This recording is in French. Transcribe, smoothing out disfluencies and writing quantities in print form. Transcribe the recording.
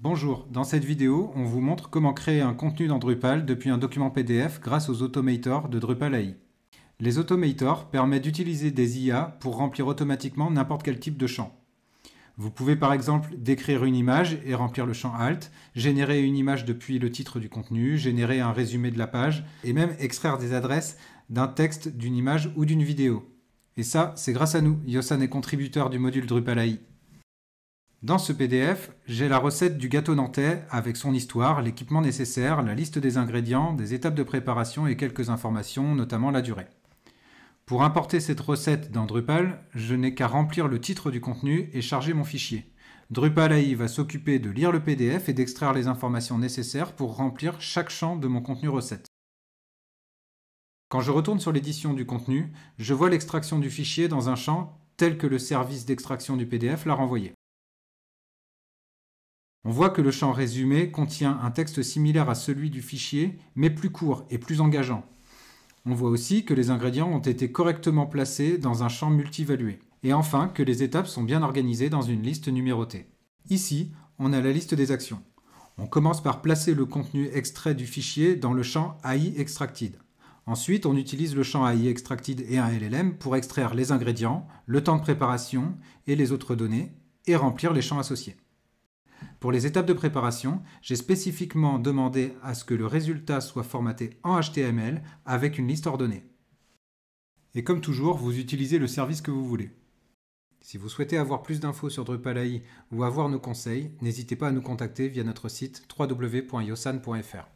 Bonjour, dans cette vidéo, on vous montre comment créer un contenu dans Drupal depuis un document PDF grâce aux automators de Drupal AI. Les automators permettent d'utiliser des IA pour remplir automatiquement n'importe quel type de champ. Vous pouvez par exemple décrire une image et remplir le champ Alt, générer une image depuis le titre du contenu, générer un résumé de la page et même extraire des adresses d'un texte, d'une image ou d'une vidéo. Et ça, c'est grâce à nous, Yosan est contributeur du module Drupal AI. Dans ce PDF, j'ai la recette du gâteau nantais avec son histoire, l'équipement nécessaire, la liste des ingrédients, des étapes de préparation et quelques informations, notamment la durée. Pour importer cette recette dans Drupal, je n'ai qu'à remplir le titre du contenu et charger mon fichier. Drupal AI va s'occuper de lire le PDF et d'extraire les informations nécessaires pour remplir chaque champ de mon contenu recette. Quand je retourne sur l'édition du contenu, je vois l'extraction du fichier dans un champ tel que le service d'extraction du PDF l'a renvoyé. On voit que le champ résumé contient un texte similaire à celui du fichier, mais plus court et plus engageant. On voit aussi que les ingrédients ont été correctement placés dans un champ multivalué. Et enfin, que les étapes sont bien organisées dans une liste numérotée. Ici, on a la liste des actions. On commence par placer le contenu extrait du fichier dans le champ AI Extracted. Ensuite, on utilise le champ AI Extracted et un LLM pour extraire les ingrédients, le temps de préparation et les autres données, et remplir les champs associés. Pour les étapes de préparation, j'ai spécifiquement demandé à ce que le résultat soit formaté en HTML avec une liste ordonnée. Et comme toujours, vous utilisez le service que vous voulez. Si vous souhaitez avoir plus d'infos sur Drupal AI ou avoir nos conseils, n'hésitez pas à nous contacter via notre site www.yosan.fr.